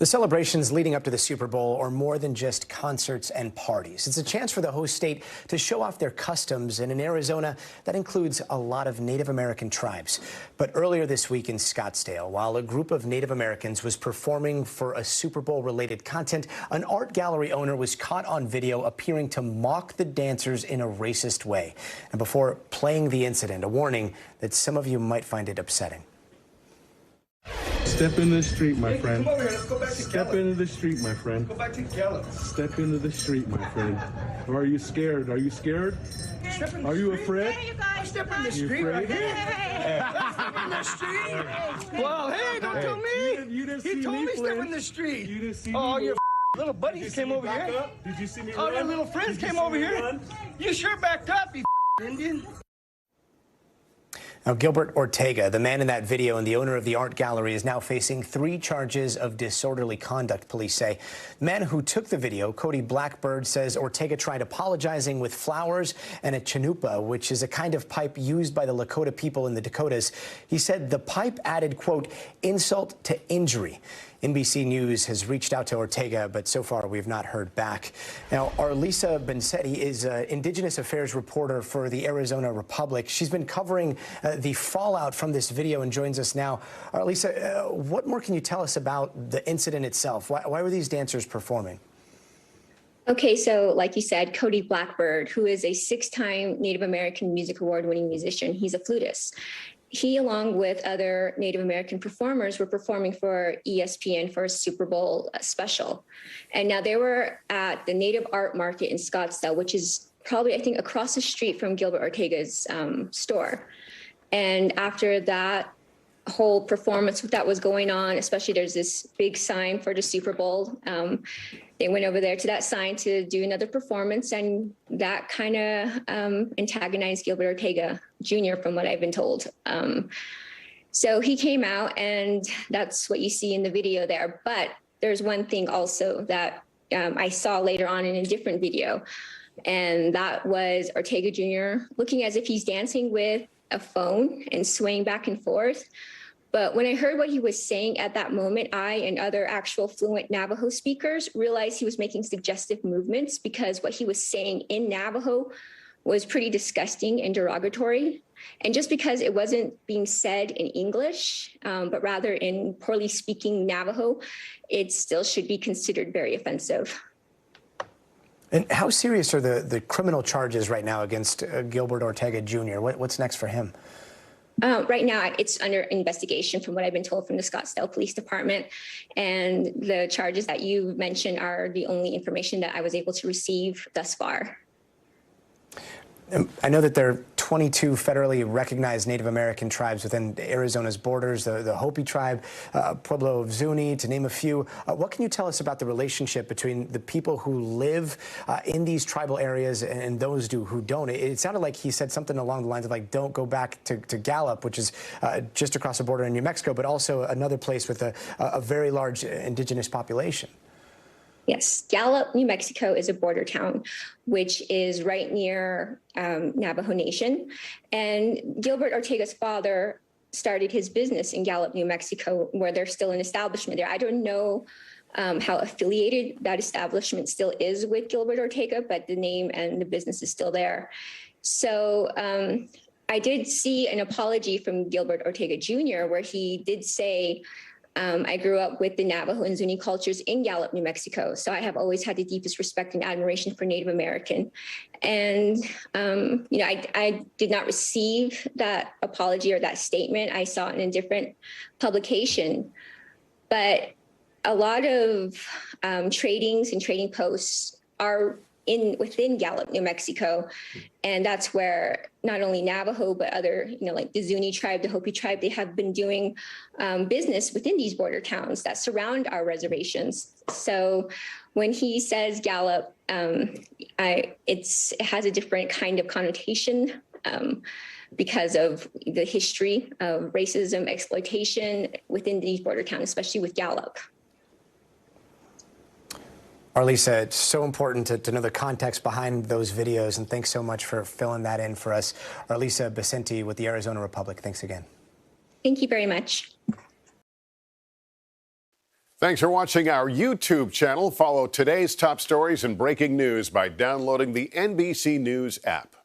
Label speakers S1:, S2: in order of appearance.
S1: The celebrations leading up to the Super Bowl are more than just concerts and parties. It's a chance for the host state to show off their customs, and in Arizona, that includes a lot of Native American tribes. But earlier this week in Scottsdale, while a group of Native Americans was performing for a Super Bowl-related content, an art gallery owner was caught on video appearing to mock the dancers in a racist way. And before playing the incident, a warning that some of you might find it upsetting.
S2: Step into the street, my friend.
S3: Come over here. Let's go back to
S2: Step into the street, my friend.
S3: Go back to Gallup.
S2: Step into the street, my friend. Or are you scared? Are you scared? Are you afraid?
S3: Hey, you guys, step in the street right here. Step in the street. Well, hey, don't tell me.
S2: You didn't see
S3: He told me step
S2: Flynn.
S3: in the street.
S2: You didn't see
S3: Oh,
S2: me.
S3: your little buddies came over here.
S2: Up? Did you see me
S3: Oh,
S2: run?
S3: your little friends
S2: Did you
S3: came
S2: see
S3: over
S2: me
S3: here.
S2: run?
S3: You sure backed up, you Indian.
S1: Now, Gilbert Ortega, the man in that video and the owner of the art gallery, is now facing 3 charges of disorderly conduct, police say. The man who took the video, Cody Blackbird, says Ortega tried apologizing with flowers and a chanupa, which is a kind of pipe used by the Lakota people in the Dakotas. He said the pipe added, quote, insult to injury. NBC News has reached out to Ortega, but so far we have not heard back. Now, Arlyssa Becenti is an Indigenous Affairs reporter for the Arizona Republic. She's been covering the fallout from this video and joins us now. Arlyssa, what more can you tell us about the incident itself? Why were these dancers performing?
S4: Okay, so like you said, Cody Blackbird, who is a 6-time Native American Music Award-winning musician, he's a flutist. He, along with other Native American performers, were performing for ESPN for a Super Bowl special. And now they were at the Native Art Market in Scottsdale, which is probably, I think, across the street from Gilbert Ortega's store. And after that whole performance that was going on, especially there's this big sign for the Super Bowl, they went over there to that sign to do another performance, and that kind of antagonized Gilbert Ortega Jr., from what I've been told. So he came out, and that's what you see in the video there. But there's one thing also that I saw later on in a different video, and that was Ortega Jr. looking as if he's dancing with a phone and swaying back and forth. But when I heard what he was saying at that moment, I and other actual fluent Navajo speakers realized he was making suggestive movements, because what he was saying in Navajo was pretty disgusting and derogatory. And just because it wasn't being said in English, but rather in poorly speaking Navajo, it still should be considered very offensive.
S1: And how serious are the criminal charges right now against Gilbert Ortega Jr.? What's next for him?
S4: Right now, it's under investigation, from what I've been told from the Scottsdale Police Department. And the charges that you mentioned are the only information that I was able to receive thus far.
S1: I know that there are 22 federally recognized Native American tribes within Arizona's borders, the Hopi tribe, Pueblo of Zuni, to name a few. What can you tell us about the relationship between the people who live in these tribal areas and those who don't? It sounded like he said something along the lines of, like, don't go back to Gallup, which is just across the border in New Mexico, but also another place with a very large indigenous population.
S4: Yes, Gallup, New Mexico is a border town, which is right near Navajo Nation. And Gilbert Ortega's father started his business in Gallup, New Mexico, where there's still an establishment there. I don't know how affiliated that establishment still is with Gilbert Ortega, but the name and the business is still there. So I did see an apology from Gilbert Ortega Jr., where he did say, I grew up with the Navajo and Zuni cultures in Gallup, New Mexico, so I have always had the deepest respect and admiration for Native American. And, you know, I did not receive that apology or that statement. I saw it in a different publication. But a lot of tradings and trading posts are within Gallup, New Mexico. And that's where not only Navajo, but other, you know, like the Zuni tribe, the Hopi tribe, they have been doing business within these border towns that surround our reservations. So when he says Gallup, it has a different kind of connotation because of the history of racism, exploitation within these border towns, especially with Gallup.
S1: Arlyssa, it's so important to know the context behind those videos, and thanks so much for filling that in for us. Arlyssa Becenti with the Arizona Republic, thanks again.
S4: Thank you very much.
S5: Thanks for watching our YouTube channel. Follow today's top stories and breaking news by downloading the NBC News app.